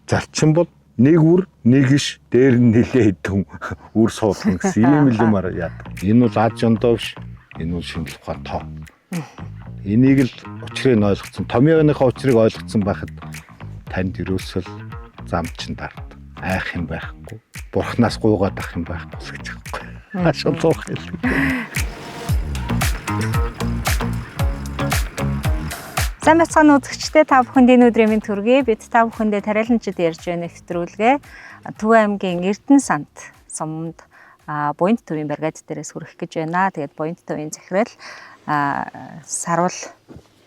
Зарчин бол нэг үр нэг иш дээр нь нилээ хэдэн үр суулгана гэсэн ийм л юмар яадаг. Энэ бол ад жондоо биш. Энэ бол шинжлэх ухаан тоо. Энийг л учрыг нь ойлгоцсон. Томьёоныхоо учрыг ойлгоцсон байхад танд ерөөсөө замчин дард. Айх юм байхгүй. Бурхнаас гуугаад ах юм байхгүй л гэж байгаа. Ашуулах хэлээ. Сайн бацхан үзэгчдээ та бүхэнд энэ өдрийн мэнд хүргэе. Бид та бүхэндээ тариаланчид ярьж байна нэвтрүүлгээ Төв аймгийн Эрдэнэ санд сумд буянт төвийн бригад дээрээс хүрэх гэж байна. Тэгээд буянт төвийн захирал Сарвал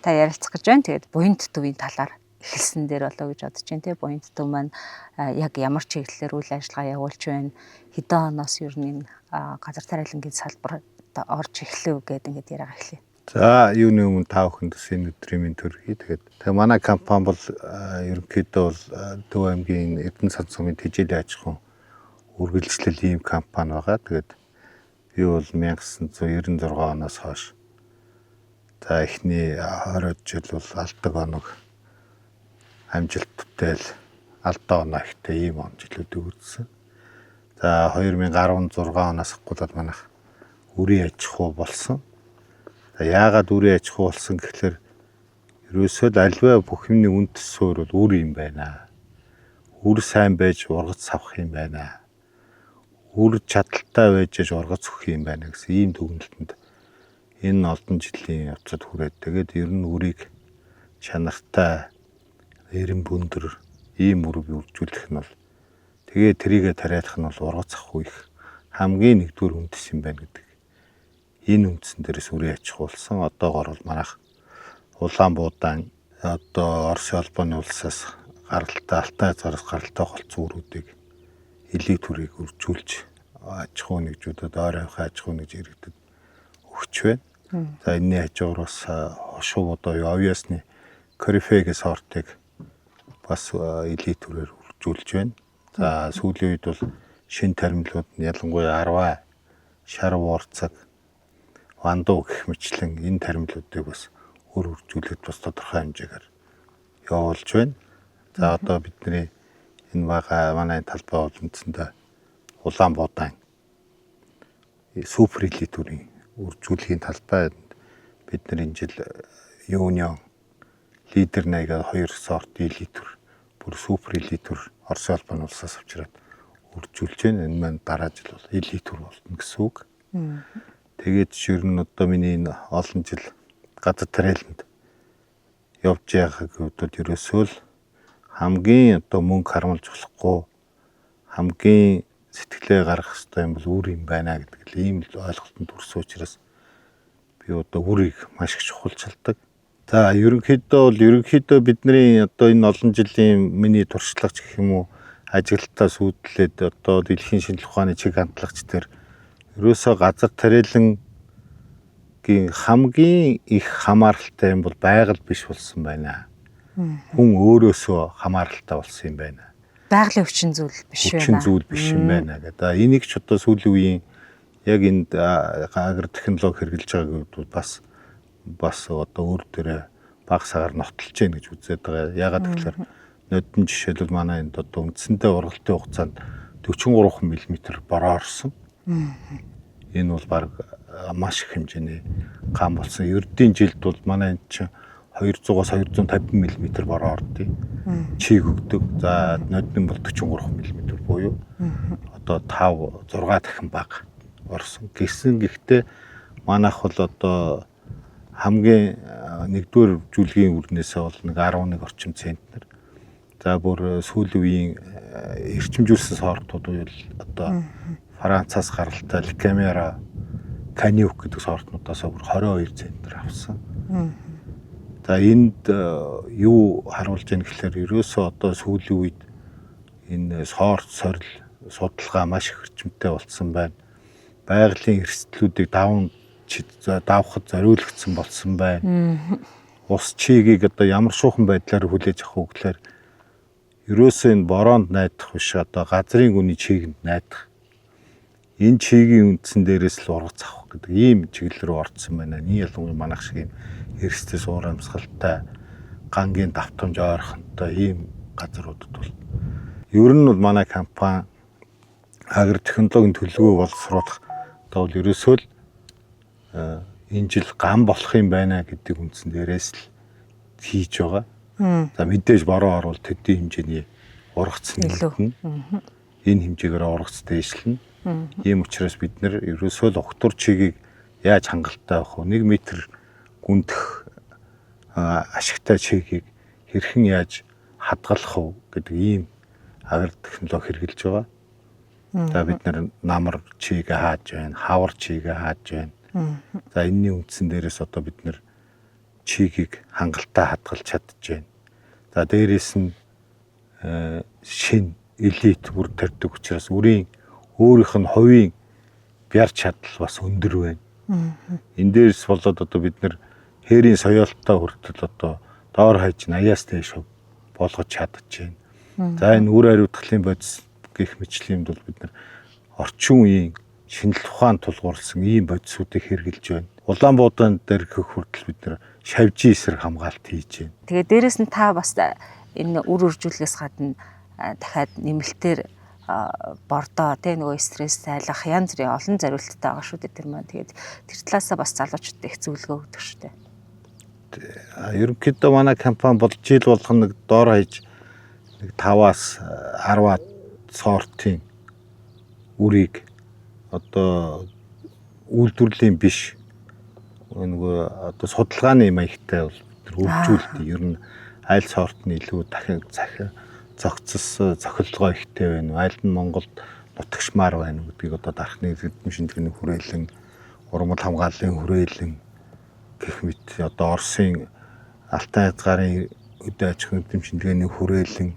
та ярилцах гэж байна. Тэгээд буянт төвийн талаар эхэлсэн дээр болоо гэж бодож байна. Тэ буянт төв маань яг ямар чиглэлээр үйл ажиллагаа явуулж байна. Хэдэн оноос ер нь газар тариалангийн салбарт орж эхлэв гэдэг ингээд яриага эхлэе. За юуны өмнө та бүхэндээс энэ өдрийн мэнд хүргэе. Тэгээд манай компани бол ерөнхийдөө бол Төв аймгийн Эрдэнэ санд сумын тэжээлийн аж ахуйн үргэлжлэл ийм компани байгаа. Тэгээд би бол 1996 оноос хойш за эхний 20 жил бол алдаг оног амжилттай л алдаа оноо ихтэй ийм он жилүүд үргэлжсэн. За 2016 оноос ахгүйд манайх үрийн аж ахуй болсон. Яагаад үрийн аж ахуй болсон гэхлээр ерөөсөө л альва бүх юмны үндэс суурь бол үр юм байна. Үр сайн байж ургац авах юм байна. Үр чадaltaй байж ургац өгөх юм байна гэсэн ийм дүгнэлтэнд энэ олон жилийн явцад хүрээд тэгээд ер нь үрийг чанартай эрен бүндэр ийм үрийг үржүүлэх нь бол тэгээд трийгээ тариалах нь бол ургац авах үеих хамгийн нэгдүгээр үндэс юм байна гэдэг. Энэ үндсэн дээрээс үрийн аж ахуй болсон. Одоогоор бол манайх Улаанбуудаан одоо Оросын холбооны улсаас гаралтай Алтай зороос гаралтай голцсон үрүүдийг элэг төрийг үржүүлж аж ахуй нэгжүүдэд ойр авах аж ахуй нэгж иргэдэд өгч байна. За энэний хажуугаар бас хошуу одоо авиасны корифегийн сортыг бас элэг төрөөр үржүүлж байна. За сүүлийн үед бол шинэ тармилууд нь ялангуяа арваа, шар уурцаг, вандуу гэх мэтлэн энэ тармилуудыг бас үржүүлээд бас тодорхой хэмжээгээр явуулж байна. За одоо бидний энэ байгаа манай талбай бол үндсэндээ Улаанбуудаан супер элит төрийн үржүүлэхийн талбайд бид нар энэ жил Юнион лидер 82 сорт элит төр бүр супер элит төр Оросын холбооны улсаас авчираад үржүүлж байна. Энэ маань дараа жил бол элит төр болно гэсэн үг. Тэгээд жишээр нь одоо миний энэ олон жил газар тариаланд явж байгааг бодвол ерөөсөө л хамгийн одоо мөнгө харамлж болохгүй хамгийн сэтгэлээ гаргах хэрэгтэй юм бол үр юм байна гэдэг л ийм л ойлголтод хүрсэн учраас би одоо үрийг маш их чухалчилдаг. За ерөнхийдөө бидний одоо энэ олон жилийн миний туршлагач гэх юм уу ажиглалтаа сүйдлээд одоо дэлхийн шинжлэх ухааны чиг хандлагч төр ерөөсөө газар тариалангийн хамгийн их хамааралтай юм бол байгаль биш болсон байна. Хүн өөрөөсөө хамааралтай болсон юм байна. Байгалийн хүчин зүйл биш байна. Хүчин зүйл биш юм байна гэдэг. Энийг ч одоо сүүлийн үеийн яг энд агро технологи хэрэгжилж байгааг бас одоо өөр дээрээ баг сагаар нотолж гин гэж үзээд байгаа. Яагаад гэвэл нодон жишээлбэл манай энд одоо үндсэндээ ургалтын хугацаанд 43 мм бороо орсон. Энэ бол баг маш их хэмжээний гам болсон. Ердийн жилд бол манай энд чинь 200-аас 250 мм бороо ордгийг чийг өгдөг. За нодон бол 43 мм буюу одоо 5-6 дахин бага орсон. Гэхдээ манайх бол одоо хамгийн нэгдүгээр жүлгийн үрнээсээ бол нэг 11 орчим центнер. За бүр сүүлийн үеийн эрчимжүүлсэн сортууд бол одоо Францаас гаралтай Лекамера Каниук гэдэг сортнуудаас бүр 22 центнер авсан. За энд юу харуулж байна гэхээр ерөөсөө одоо сүүлийн үед энэ сорт сорил судалгаа маш их эрчимтэй болсон байна. Байгалийн эрсдлүүдийг давхад зориулагдсан болсон байна. Ус чигийг одоо ямар шуухан байдлаар хүлээж авах үгээр ерөөсөө энэ бороонд найдах биш одоо газрын үний чигэнд найдах. Энэ чигийн үндсэн дээрээс л ургац авах гэдэг ийм чиглэл рүү орцсон байна. Энэ ялангуяа манайх шиг ийм эрсдэл суур амьсгалтай гангийн давтамж ойрхонтой ийм газруудад бол ер нь бол манай компани агр технологийн төлөвөө боловсруулах одоо бол ерөөсөө л энэ жил гам болох юм байна гэдэг үндсэн дээрээс л хийж байгаа. За мэдээж бороо орвол төдий хэмжээний ургац нэлтэн. Энэ хэмжээгээр ургац дээшлэн. Ийм учраас бид нэр ерөөсөө л огтур чигийг яаж хангалттай авах вэ? 1 метр гүндэх ашигтай чигийг хэрхэн яаж хадгалах вэ гэдэг ийм агр технологи хэрэгжилж байгаа. За бид нар намар чигээ хааж байна, хавар чигээ хааж байна. За энэний үндсэн дээрээс одоо бид нар чигийг хангалттай хадгалж чадчихжээ. За дээрээс нь шин элит бүр тарьдаг учраас үрийн өөрийнх нь хувийн бярч чадал бас өндөр байна. Энэ дээрс болоод одоо бид нар хээрийн соёолтой хүртэл одоо доор хаяж 80-аас дээш болгож чадчихжээ. За энэ үр хариуцлагын бодис гэх мэтчлийн бол бид нар орчин үеийн шинжлэх ухаан тулгуурласан ийм бодисуудыг хэрэгжилж байна. Улаанбуудын дээр гэх хүртэл бид нар шавжийн эсрэг хамгаалт хийж байна. Тэгээ дээрэс нь та бас энэ үр үржүүлгээс гадна дахиад нэмэлтээр бордоо тэ нөгөө стресс тайлах янз бүрийн олон зориулттай байгаа шүү дээ тэр маань. Тэгээд тэр талаасаа бас залуучуудад их зөвлөгөө өгдөг шүү дээ. Ерөнхийдөө манай компани бол жил болгоно нэг доор хаяж 5-аас 10-аад сортын үрийг одоо үйлдвэрлэлийн биш нөгөө одоо судалгааны маягтай бол тэр хөгжүүлдэг. Ер нь аль сорт нь илүү дахин зохицсон цохилгоо ихтэй байна. Аль нь Монголд нутагшмаар байна гэдгийг одоо дархны эрдэм шинжилгээний хүрээлэн, урмал хамгааллын хүрээлэн гэх мэт одоо Оросын Алтай хязгаарын өдөө аж ахуйн эрдэм шинжилгээний хүрээлэн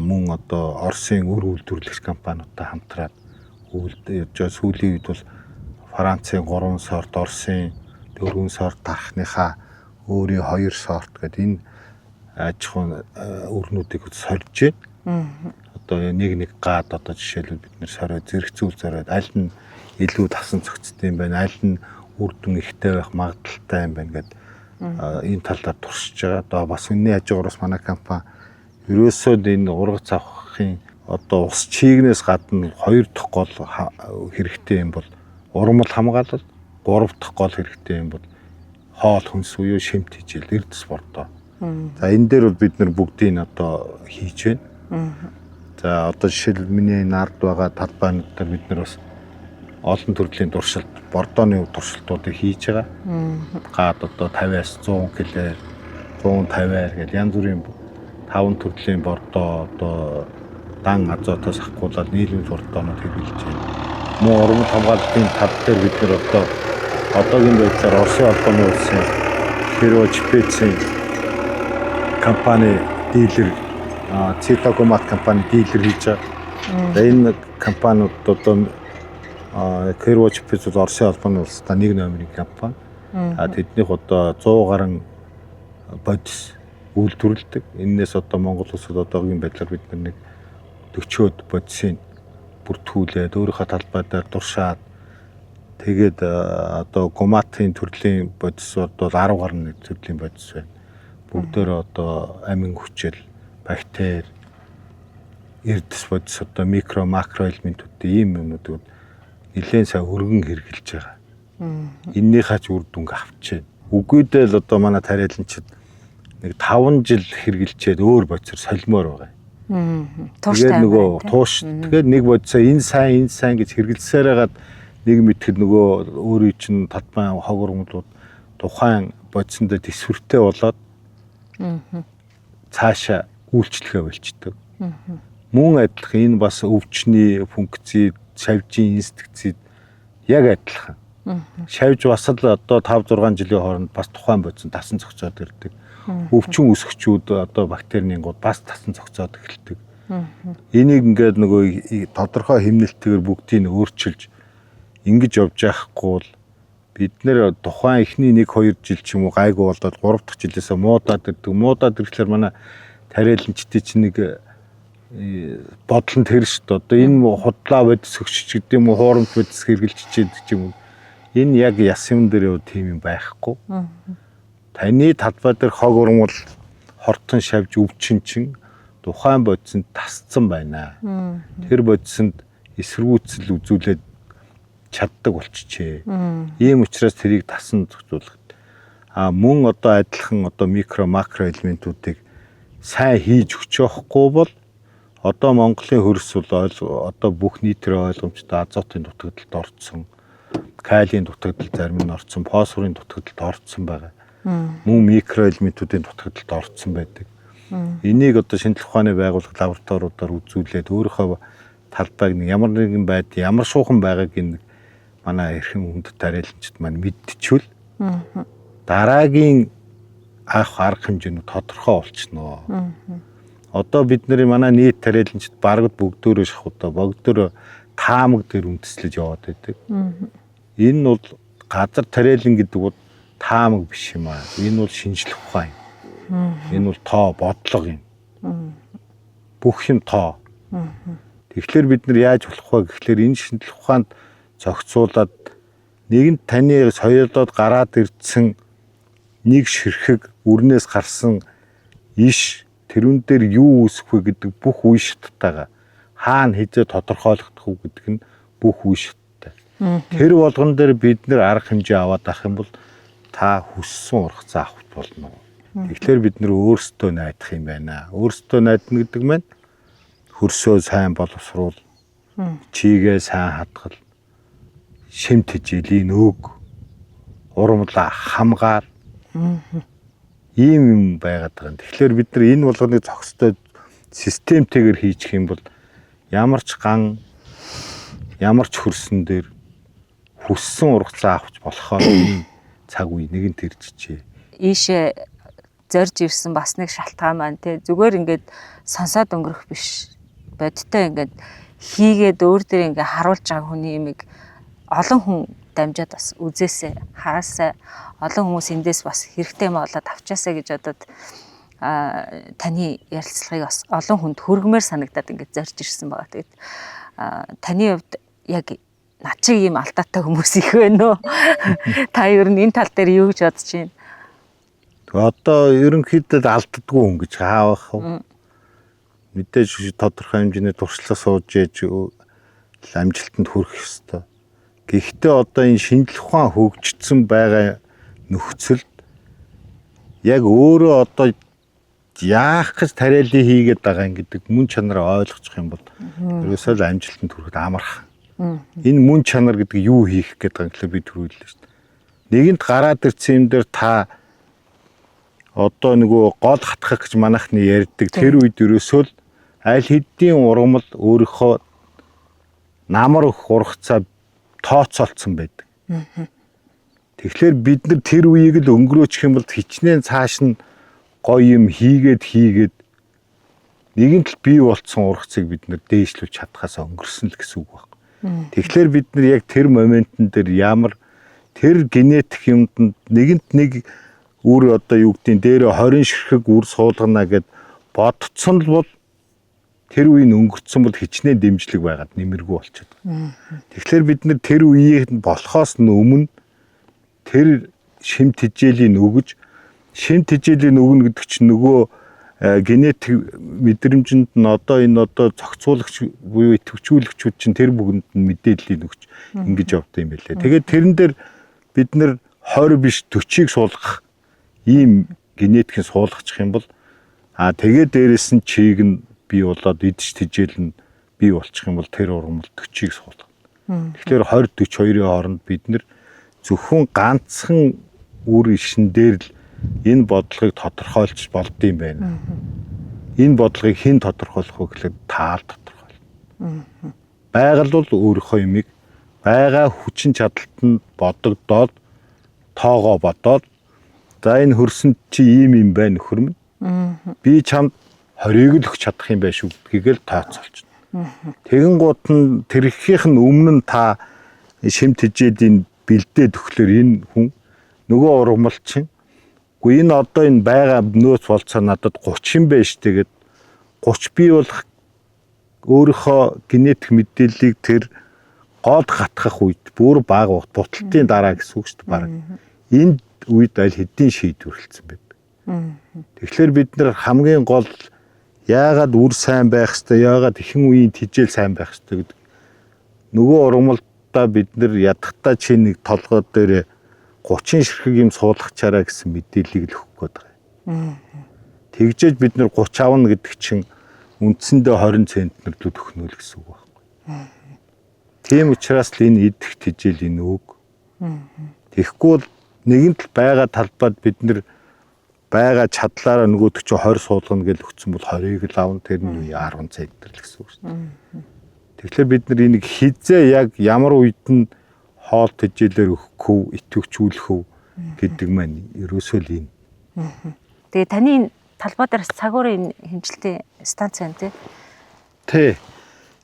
мөн одоо Оросын үр үйлдвэрлэгч компаниудтай хамтраад сүүлийн үед бол Францын 3 сорт, Оросын 4 сорт дархныхаа өөрийн 2 сорт гэдэг энэ аж ахуйн өрнүүдийг сорж байна. Одоо нэг гад одоо жишээлбэл бид нэр сорой зэрэг зүйл зориод аль нь илүү тасан цогцтой юм байна, аль нь үр дүн ихтэй байх магадaltaй юм байна гэдэг энэ талаар туршиж байгаа. Одоо бас үнний хажуугараас манай компани ерөөсөө энэ ургац авахын одоо ус чигнээс гадна 2 дахь гол хэрэгтэй юм бол урмал хамгаалал, 3 дахь гол хэрэгтэй юм бол хоол хүнс буюу шимт хичээл, эрдэс бордоо. За энэ дээр бол бид нар бүгдийг нь одоо хийж байна. За одоо жишээлбэл миний энэ ард байгаа талбайнууд дээр бид нар бас олон төрлийн туршилт, бордооны туршилтуудыг хийж байгаа. Гад одоо 50-аас 100 кг, 150-аар гэдэг янз бүрийн 5 төрлийн бордоо одоо дан азотоос ахгуулаад нийлүүл бордоонууд хэрэгжилж байна. Мөн урмал хамгаалалтын тал дээр бид нар одоо одоогийн байдлаар Оросын албаны улсын Кирово-Чепецийн компани дилер, Цитогомат компани дилер хийж байгаа. Энэ компаниуд одоо Кирово-Чепец бол Оросын албаны улстай 1 номерын компани. Тэднийх одоо 100 гаруй бодис үйлдвэрлэдэг. Эннээс одоо Монгол улсад одоогийн байдлаар бид нэг 40-од бодисыг бүртгүүлээд өөрийнхөө талбай дээр дуршаад тэгээд одоо гоматын төрлийн бодисууд бол 10 гаруй төрлийн бодис байна. Бүгдээр одоо амин хүчил, бактери, эрдэс бодис одоо микро, макро элементүүдтэй ийм юмнуудыг нэлээд сайн өргөн хэрэгжилж байгаа. Эннийхээ ч үр дүнг авч байна. Үгүйдээ л одоо манай тариаланчид нэг 5 жил хэрэгжилчээд өөр бодисоор солимоор байгаа. Тэгээд нөгөө тууш тэгээд нэг бодисоо энэ сайн гэж хэрэгжилсээр хагаад нэг мэтгэд нөгөө өөрийн чинь талбай хог ургамлууд тухайн бодисонд төсвөртэй болоод цаашаа үйлчлэгээ болчдөг. Мөн адилхан энэ бас өвчний функцид, шавжийн инстинкцид яг адилхан. Шавж бас л одоо 5-6 жилийн хооронд бас тухайн бодисон тасан зохицоод ирдэг. Өвчин үсгчүүд одоо бактерийн гууд бас тасан зохицоод эхэлдэг. Энийг ингээд нөгөө тодорхой хэмнэлтээр бүгдийг өөрчилж ингэж явж яахгүй бол бид нэр тухайн эхний 1-2 жил ч юм уу гайгүй болоод 3 дахь жилээсээ муудаад ирдэг. Муудаад ирэхлээр манай тариаланчдын чинь нэг бодол нь тэр шүү дээ. Одоо энэ худлаа бодис өгч гэдэг юм уу, хуурамч бодис хэрэгжилчихэд ч юм уу. Энэ яг ясван дээр юу тийм юм байхгүй. Таны талбай дээр хог урмал хортон шавж өвчин чинь тухайн бодисонд тасцсан байна. Тэр бодисонд эсэргүүцэл үзүүлээд чаддаг болчихжээ. Ийм учраас тэрийг тасан зохицуулах. Мөн одоо адилхан одоо микро макро элементүүдийг сайн хийж өгч явахгүй бол одоо Монголын хөрс бол одоо бүх нийтрээ ойлгомжтой азотын дутагдалд орцсон, калиен дутагдал зарим нь орцсон, фосфорын дутагдалд орцсон байгаа. Мөн микро элементүүдийн дутагдалд орцсон байдаг. Энийг одоо шинжлэх ухааны байгууллага лабораториудаар үзүүлээд өөрийнхөө талбайг ямар нэгэн байд ямар шуухан байгааг нэг манай эрхэм хүнд тариаланчид маань мэдчихвэл дараагийн авах арга хэмжээнүүд тодорхой болчихно. Одоо бид нарын манай нийт тариаланчид барагд бүгдөө шахуудаа богдөө таамаг дээр үндэслэж яваад байдаг. Энэ нь бол газар тариалан гэдэг бол таамаг биш юм аа. Энэ бол шинжлэх ухаан юм. Энэ бол тоо бодлого юм. Бүх юм тоо. Тэгэхээр бид нар яаж болох вэ гэхлээр энэ шинжлэх ухаанд зохицуулаад нэгэнт таны соёлоод гараад ирсэн нэг ширхэг үрнээс гарсан иш тэрүүн дээр юу үүсэх вэ гэдэг бүх үе шаттайгаа хаана хизээ тодорхойлогдох уу гэдэг нь бүх үе шаттай. Тэр болгон дээр бид нэр арга хэмжээ аваад авах юм бол та хүссэн ургацаа авах болно. Тэгэхээр бид нэр өөрсдөө найдах юм байна. Өөрсдөө найдна гэдэг нь хөрсөө сайн боловсруул, чигээ сайн хадгал, шимт хижээлийн өг, урамлаа хамгаал ийм юм байгаад байгаа. Тэгэхээр бид нар энэ болгоныг зохистой системтэйгээр хийчих юм бол ямар ч ган, ямар ч хөрсөн дээр хүссэн ургацаа авч болохоор энэ цаг үе нэгэнт ирчихжээ. Ийшээ зорж ирсэн бас нэг шалтгаан маань тий зүгээр ингээд сонсоод өнгөрөх биш. Бодтой ингээд хийгээд өөр дээр ингээд харуулж байгаа хүний имийг олон хүн дамжаад бас үзээсээ хараасаа олон хүмүүс эндээс бас хэрэгтэй юм болоод авчаасаа гэж бодоод таны ярилцлагыг бас олон хүнд хүргэмээр санагдаад ингээд зорж ирсэн байгаа. Тэгээд таны хувьд яг над чиг ийм алдаатай хүмүүс их байна уу? Та ер нь энэ тал дээр юу гэж бодож байна? Одоо ерөнхийдөө алддаггүй хүн гэж хаавах. Мэдээж тодорхой хэмжээний туршлага сууж ээж амжилтанд хүрэх ёстой. Гэхдээ одоо энэ шинжлэх ухаан хөгжсөн байгаа нөхцөлд яг өөрөө одоо яах гэж тариалан хийгээд байгаа юм гэдэг мөн чанараа ойлгочих юм бол ерөөсөө л амжилтанд хүрэхэд амарх. Энэ мөн чанар гэдэг юу хийх гэдэг юм гэхэл би түрүүллээ шүү дээ. Нэгэнт гараад ирсэн юм дээр та одоо нөгөө гол хатгах гэж манайхны ярьдаг тэр үед ерөөсөө л аль хэдийн ургамал өөрийнхөө намар ургацаа тооцоолцсон байдаг. Тэгэхээр бид нар тэр үеийг л өнгөрөөчих юм бол хичнээн цааш нь гоё юм хийгээд нэгэнт л бий болцсон ургацыг бид нар дээшлүүлж чадхаас өнгөрсөн л гэсэн үг байна. Тэгэхээр бид нар яг тэр моментн дээр ямар тэр генетик юмд нэгэнт нэг үр одоо юу гэдгийг дээрээ 20 ширхэг үр суулгана гэд бодцсон л бол тэр үеийг өнгөрцөн бол хичнээн дэмжлэг байгаад нэмэргүй болчиход. Тэгэхээр бид нар тэр үеийг болохоос өмнө тэр шимт хижээлийн өгж шимт хижээлийн өгнө гэдэг чинь нөгөө генетик мэдрэмжинд нь одоо энэ одоо зохицуулагч буюу идэвхжүүлэгчүүд чинь тэр бүгд нь мэдээллийг өгч ингэж явдаг юм байлээ. Тэгээд тэрэн дээр бид нар 20 биш 40-ыг суулгах ийм генетикийг суулгачих юм бол тэгээд дээрэс нь чийг нь бий болоод идэж тижэл нь бий болчих юм бол тэр ургамал 40-ыг суулгана. Тэгэхээр 20-42-ийн хооронд бид нэр зөвхөн ганцхан үр ишин дээр л энэ бодлогыг тодорхойлж болдсон юм байна. Энэ бодлогыг хэн тодорхойлох вэ гэхлээр таал тодорхойлно. Байгаль бол өөрийнхөө юмыг байгаа хүчин чадалтанд бодогдоод тоогоо бодоод за энэ хөрсөн чи ийм юм байна нөхөр минь. Би чамд 20-ыг л өгч чадах юм байна шүү гэдгийг л тооцоолчихно. Тэгэн гут нь тэрхийнх нь өмнө нь та шимт хижээлийн бэлдээд өгөхлөөр энэ хүн нөгөө ургамал чинь үгүй энэ одоо энэ байгаа нөөц болцоо надад 30 юм байна шүү тэгээд 30 бий болох өөрийнхөө генетик мэдээллийг тэр гоод хатгах үед бүр бага буталтын дараа гэсэн үг шүү дээ баг. Энд үед аль хэдийн шийдвэрлэлсэн байдаг. Тэгэхээр бид нар хамгийн гол яагаад үр сайн байх хэвээр, яагаад ихэн үеийн тижэл сайн байх хэвээр гэдэг. Нөгөө ургамалдаа бид нар ядахтаа чи нэг толгой дээр 30 ширхэг юм суулгачаараа гэсэн мэдээллийг л өгөх гээд байгаа. Тэгжээж бид нар 30 авна гэдэг чинь үндсэндээ 20 центнер л өгнө л гэсэн үг байхгүй. Тийм учраас л энэ идэх тижэл энэ үг. Тэгэхгүй бол нэгэнт л байгаа талбайд бид нар байгаа чадлаараа нөгөөдөг чи 20 суулгана гэж өгсөн бол 20-ыг л авна, тэр нь 10 центнер л гэсэн үг шүү дээ. Тэгэхээр бид нар энийг хизээ яг ямар үед нь хоол тэжээлээр өгөх, идэвхжүүлэх үү гэдэг маань ерөөсөө л энэ. Тэгээ таны талбай дээрс цагуурын хэмжилтийн станц байна тий. Тий.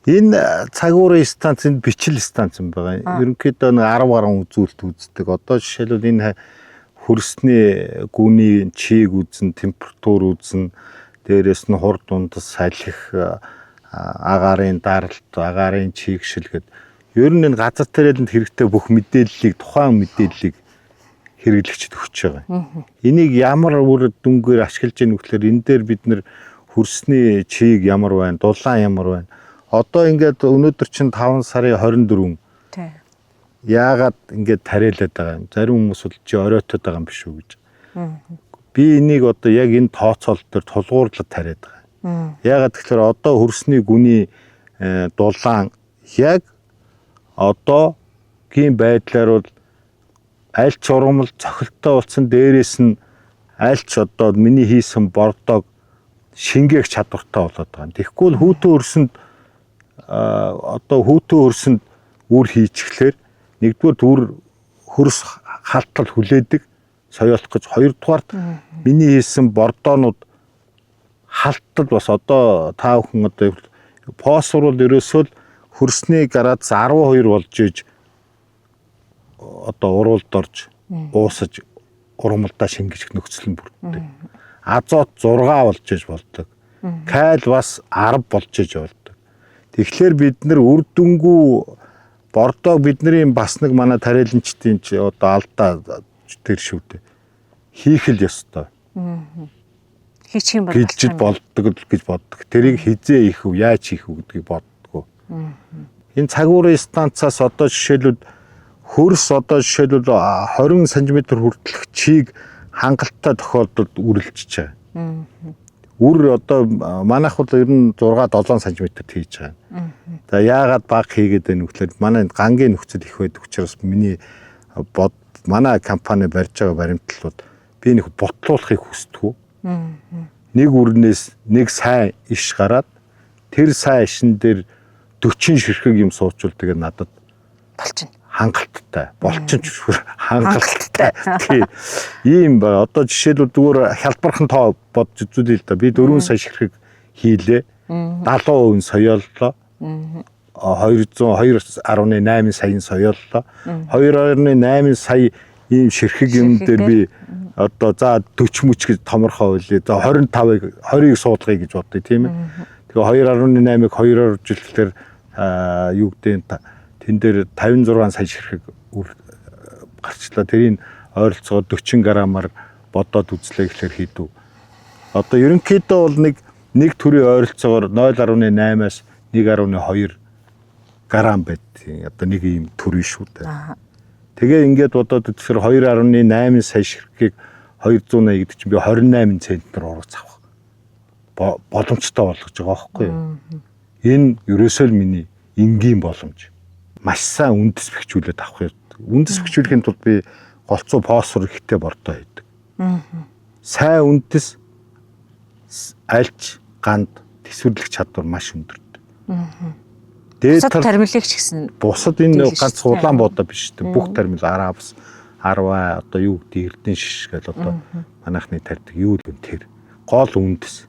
Энэ цагуурын станц энэ бичил станц юм байгаа. Ерөнхийдөө 10 гаруй үзүүлэлт үздэг. Одоо жишээлбэл энэ хөрсний гүний чийг үзэн, температур үзэн, дээрээс нь хурд дундас салхих, агаарын даралт, агаарын чийгшил гэдэг. Ер нь энэ газар тариаланд хэрэгтэй бүх мэдээллийг, тухайн мэдээллийг хэрэглэгчд өгч байгаа. Энийг ямар үр дүнгээр ашиглаж яах вэ гэхээр энэ дээр бид нэр хөрсний чийг ямар байна, дулаан ямар байна. Одоо ингээд өнөөдөр чинь 5 сарын 24. Тий. Яагаад ингээд тариалаад байгаа юм? Зарим хүмүүс бол чи оройтод байгаа юм биш үү гэж. Би энийг одоо яг энэ тооцоолт дээр тулгуурлаад тариад байгаа. Яагаад тэгэхээр одоо хөрсний гүний дулаан яг одоогийн байдлаар бол аль ч ургамал цохилттой болсон, дээрээс нь аль ч одоо миний хийсэн бордоог шингээх чадвартай болоод байгаа. Тэгэхгүй л хүүтэн өрсөнд одоо хүүтэн өрсөнд үр хийчихлээр нэгдүгээр үр хөрс халтал хүлээдэг, соёолох гэж, хоёрдугаарт миний хийсэн бордоонууд халтал бас одоо та бүхэн одоо фосфор бол ерөөсөө хөрсний градус 12 болж иж одоо уруулд орж уусаж ургамалдаа шингэж нөхцөл нь бүрддэг. Азот 6 болж иж болдог. Каль бас 10 болж иж болдог. Тэгэхээр бид нар үр дүнгүй бордоо бидний бас нэг манай тариаланчдын чи одоо алдаа тэр шүү дээ. Хийх л ёстой. Хийчих юм бол гэлжид болдог гэж боддог. Тэрийг хизээ их үү, яаж хийх үү гэдгийг боддгоо. Энэ цагуурын станцаас одоо жишээлбэл хөрс одоо жишээлбэл 20 см хүртэлх чийг хангалттай тохиолдолд үргэлжиж байгаа. Үр одоо манайх бол ер нь 6-7 см хийж байгаа. За яагаад бага хийгээд байна вэ гэхээр манай гангийн нөхцөл их байдаг учраас миний манай компани барьж байгаа баримтлууд би нэг ботлуулахыг хүсдэг. Нэг үрнээс нэг сайн иш гараад тэр сайн ишин дээр 40 ширхэг юм суучвал тэгээ надад болчихно. Хангалттай. Болчин хангалттай. Тийм. Ийм ба одоо жишээлбэл зүгээр хялбархан тоо бодж үзүүлээ л да. Би 4 сая ширхэг хийлээ. 70% соёоллоо. 202.8 саяын соёоллоо. 2.8 сая ийм ширхэг юм дээр би одоо за 40 мөч гэж томорхоо үлээ. За 20-ыг суулгая гэж бодъё тийм ээ. Тэгээ 2.8-ыг 2-оор жилгээр юу гэдэг тэн дээр 56 сая ширхэг гарчлаа. Тэрийг ойролцоогоор 40 граммаар бодоод үзлээ гэхээр хийдв. Одоо ерөнхийдөө бол нэг төрлийн ойролцоогоор 0.8-аас 1.2 грамм байдаг. Одоо нэг ийм төрийн шүү дээ. Тэгээ ингээд бодоод үзэхээр 2.8 сая ширхгийг 280 гэдэг чинь би 28 центнер ургац авах боломжтой болгож байгаа байхгүй юу? Энэ ерөөсөө л миний энгийн боломж. Маш сайн үндэс бэхжүүлээд авах хэрэгтэй. Үндэс бэхжүүлэхийн тулд би голцоо фосфор ихтэй бордоо хийдэг. Сайн үндэс альж ганд тэсвэрлэх чадвар маш өндөртэй. Бусад тармилагч гэсэн. Бусад энэ ганц Улаанбаатар биш үү? Бүх тармил Арабс, Арваа одоо юу гэдэг Эрдэнэ шиш гэл одоо манайхны тарьдаг юу л тэр гол үндэс.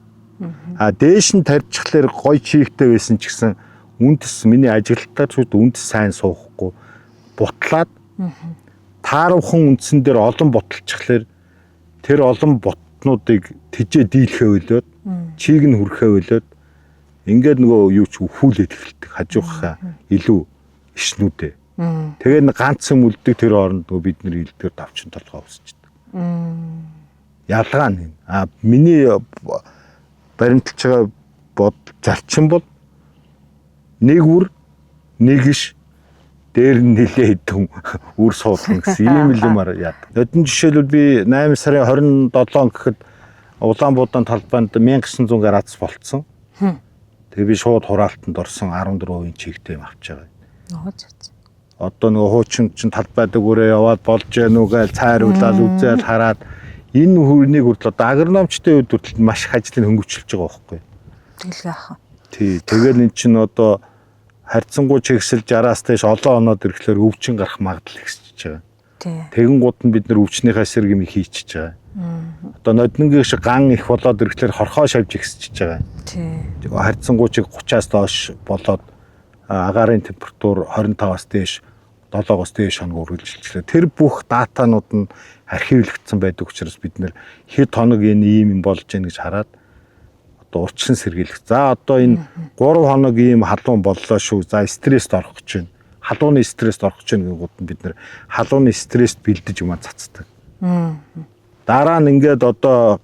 Дээш нь тарьчихлаар гой чийгтэй байсан ч гэсэн үндэс миний ажиглалтаар ч үндэс сайн суухгүй бутлаад тааруухан үндсэн дээр олон боталчихлаар тэр олон ботнуудыг тижээ дийлхээ өлөөд чийг нь хүрхээ өлөөд ингээд нөгөө юу ч өхүүлээд эхэлдэг хажуухаа илүү ишнүүдээ. Тэгээд ганцхан үлдэг тэр оронд нөгөө бид нэр илдгээр давчин толгой усчдаг. Ялгаа нь миний баримталж байгаа зарчим бол нэг үр нэг иш дээр нь нэлээ хэдэн үр суудсан гэсэн ийм л юмар яад. Одон жишээлбэл би 8 сарын 27 гэхэд Улаанбуудан талбайд 1900 градус болцсон. Тэгээ би шууд хураалтанд орсон 14% чигтэй юм авч байгаа. Одоо нөгөө хуучин чин талбайд өгөөрэй яваад болж гэнэ үгээл цайруулаад үзэл хараад энэ хүнийг хүртэл одоо агрономчтой үед хүртэл маш их ажлыг хөнгөвчлж байгаа байхгүй. Тэглээ ах. Тий, тэгэл эн чин одоо харьцангуй чигсэл 60-аас дээш олон оноод ирэхлээр өвчин гарах магадлал ихсэж байгаа. Тий. Тэгэн гууд нь бид нар өвчнийхээ эсрэг юм хийчихэж байгаа. Одоо ноднгийн шиг ган их болоод ирэхлээр хорхоо шавж ихсэж байгаа. Тий. Харьцангуй чиг 30-аас доош болоод агаарын температур 25-аас дээш 7-оос дээш хоног үргэлжилчихлээ. Тэр бүх датанууд нь архивлэгдсэн байдаг учраас бид нэр хэд хоног энэ ийм юм болж гэнэ гэж хараад одоо урьдчилан сэргийлэх. За одоо энэ 3 хоног ийм халуун боллоо шүү. За стресст орох гэж байна. Халууны стресст орох гэж байна гэнгүүт нь бид нэр халууны стресст бэлдэж юм цацдаг. Дараа нь ингээд одоо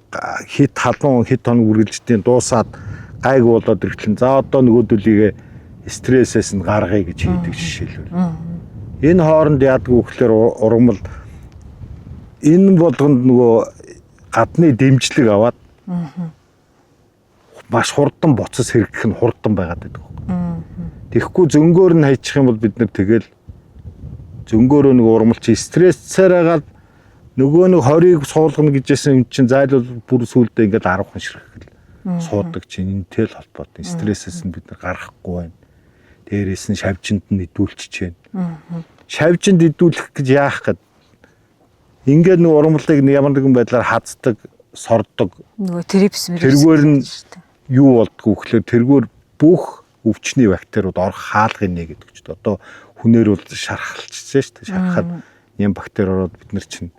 хит халуун хит хоног үргэлжлэлтийн дуусаад гайг болоод ирэхлэн за одоо нөгөөдөлийгээ стрессээс нь гаргая гэж хийдэг жишээлбэл. Энэ хооронд яадаг вэ гэхээр ургамал энэ болгонд нөгөө гадны дэмжлэг аваад маш хурдан боцос хэрэглэх нь хурдан байгаад байдаг. Тэгэхгүй зөнгөөр нь хайчих юм бол бид нэр тэгэл зөнгөөрөө нэг ургамал чи стрессээр агаад нөгөө нэг хорийг суулгана гэжсэн юм чинь зайлвал бүр сүулдэ ингээд 10 хүн ширхэл суудаг чинь энэтэй л холбоотой. Стрессээс нь бид нар гарахгүй байна. Дээрээс нь шавжинд нь нэдүүлчих чинь. Шавжинд нэдүүлэх гэж яах гээд ингээд нэг ургамлыг ямар нэгэн байдлаар хаздаг, сордог. Нөгөө трипс тэргээр нь юу болдгоо гэхээр тэргээр бүх өвчний бактериуд орох хаалгын нэг гэдэг ч. Одоо хүнээр бол шархалчихсан шүү дээ. Шархаад нэм бактери ороод бид нар чинь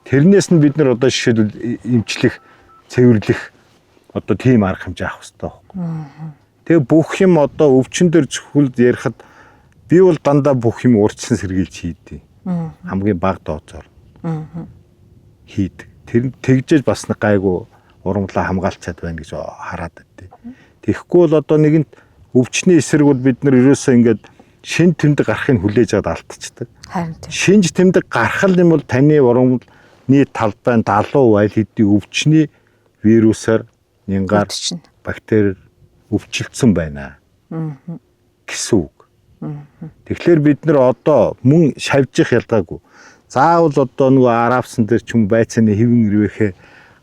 тэрнээс нь бид нар одоо жишээлбэл эмчлэх, цэвэрлэх одоо тийм арга хэмжээ авах хэрэгтэй байхгүй. Тэгээ бүх юм одоо өвчин дээр зөвхөн ярихад би бол дандаа бүх юм урьдчилан сэргийлж хийдэг. Хамгийн бага дозоор хийдэг. Тэр тэгжээж бас нэг гайгүй ургамлаа хамгаалцаад байна гэж хараад байдیں۔ Тэгэхгүй бол одоо нэгэнт өвчний эсрэг бол бид нар ерөөсөө ингээд шин тэмдэг гарахыг хүлээж аваад алдчихдаг. Харин тийм. Шинж тэмдэг гарах юм бол таны ургамлны талбай 70% аль хэдийн өвчний вирусаар нянгаар бактери өвчлөлтсөн байна гэсэн үг. Тэгэхээр бид нар одоо мөн шавжих ялгаагүй. Заавал одоо нөгөө аравсан дээр ч юм байцааны хэвэн ирвэхээ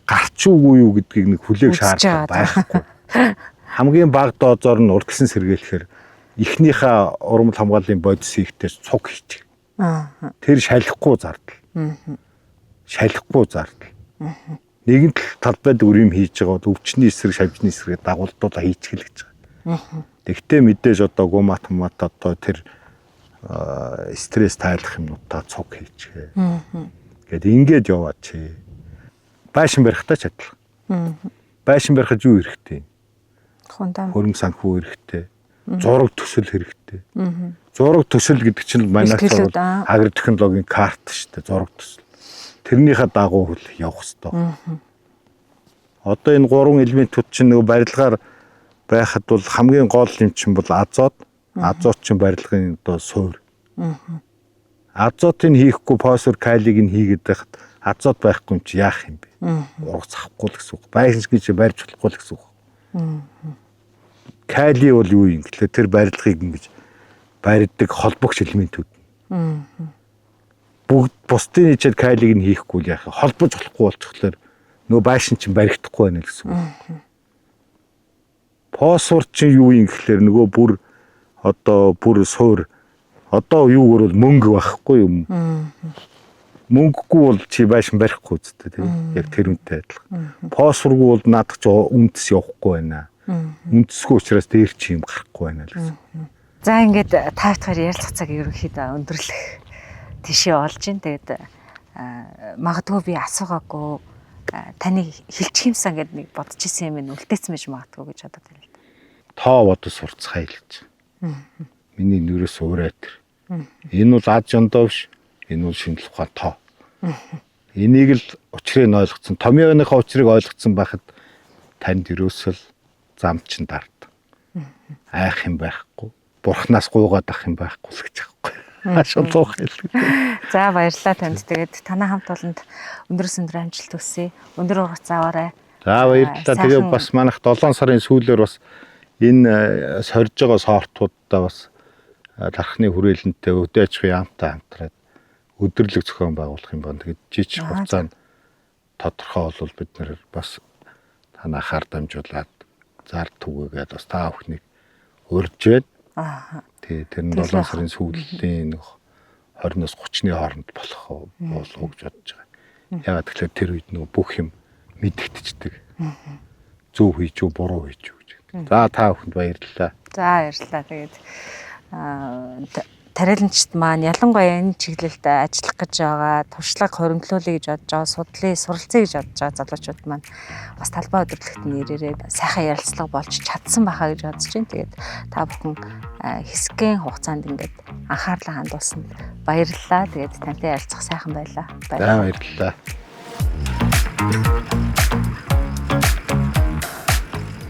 гарч уугүй юу гэдгийг нэг хүлээх шаардлага байхгүй. Хамгийн бага дозоор нь урдгсан сэргийлэхээр эхнийхээ ургамал хамгааллын бодис хийхдээ цуг хийчих. Тэр шалихгүй зардал. Шалихгүй зардал. Нэгэн талбайд үр юм хийж байгаа бол өвчний эсрэг, шавжны эсрэг дагуулдуулаа хийчих л гэж байгаа. Тэгтээ мэдээж одоо гумат одоо тэр стресс тайлах юмнуудаа цуг хийчихээ. Гэт ингээд яваад чи. Байшин барихтаа ч адилхан. Байшин барихад юу хэрэгтэй? Хөрөнгө санхүү хэрэгтэй. Зураг төсөл хэрэгтэй. Зураг төсөл гэдэг чинь манайх бол агро технологийн карт шүү дээ. Зураг төсөл. Тэрнийхээ дагуу хөл явах хэрэгтэй. Одоо энэ 3 элементүүд чинь нөгөө барилгаар байхад бол хамгийн гол юм чинь бол азот. Азот чинь барилгын одоо суур. Азотыг хийхгүй фосфор, калийг нь хийгээд байхад азот байхгүй юм чи яах юм бэ? Ургац авахгүй л гэсэн үг. Байшинчгийн чи барьж болохгүй л гэсэн үг. Кали бол юу юм гэхлээр тэр барилгыг ингэж барьдаг холбогч элементүүд. Бүгд бусдын хичээл калийг нь хийхгүй яах вэ? Холбож болохгүй болчихлоор нөө байшин чинь баригдахгүй байна л гэсэн үг. Фосфор чинь юу юм гэхлээр нөгөө бүр суур одоо юугаар бол мөнгө байхгүй юм. Мөнгөгүй бол чи байшин барихгүй үстэй тийм. Яг тэр үнтэй адилхан. Фосфоргүй бол наадах ч үндэс явахгүй байна. Үндэсгүй учраас дээр чи юм гарахгүй байна л гэсэн. За ингээд таавтахаар ярилцах цаг ерөнхийдөө өндөрлөх тийшээ олж ин. Тэгээд магадгүй би асуугаагүй таныг хилчих юмсан гэд нэг бодож исэн юм үлдээсэн байж магадгүй гэж бодоод байна л да. Тоо бодож сурцгаая хэлж. Миний нэрээс уурай тэр. Энэ бол ад жондоо биш. Энэ бол шинжлэх ухаан тоо. Энийг л учрыг нь ойлгоцсон. Томьёоныхоо учрыг ойлгоцсон байхад танд ерөөсөл замд чинь дард. Айх юм байхгүй. Бурхнаас гуугаад ах юм байхгүй л гэж аахгүй. Ашуулах хэлээ. За баярлалаа танд. Тэгээд танай хамт олонд өндрөөс өндөр амжилт хүсье. Өндөр ургац аваарай. За баярлалаа. Тэгээ бас манайх 7 сарын сүүлээр бас энэ сорж байгаа сортуудаа бас тархины хүрээлэнтэй өдөө аж ахуйн яамтай хамтраад өдөрлөг зохион байгуулах юм байна. Тэгээд жижиг хугацаанд тодорхой бол бид нэр бас танахаар дамжуулаад зар түгээгээд бас та бүхнийг урьж байна. Тэгээ тэр нь 7 сарын сүүллийн 20-оос 30-ны хооронд болох болов уу гэж бодож байгаа. Ягаад гэвэл тэр үед нөгөө бүх юм мэдэгдчихдэг. Зөв хийж үү, буруу хийж үү гэж. За та бүхэнд баярлалаа. За баярлалаа. Тэгээд тариаланчид маань ялангуяа энэ чиглэлд ажиллах гэж байгаа, туршлага хоригдлуулъя гэж бодож байгаа, судлалыг суралцъя гэж бодож байгаа залуучууд маань бас талбай өдөрлөгт нэрээрээ сайхан ярилцлага болж чадсан байхаа гэж бодож байна. Тэгээд та бүхэн хэсгийн хугацаанд ингээд анхаарлаа хандуулсанд баярлалаа. Тэгээд тантай ярилцах сайхан байлаа. За баярлалаа.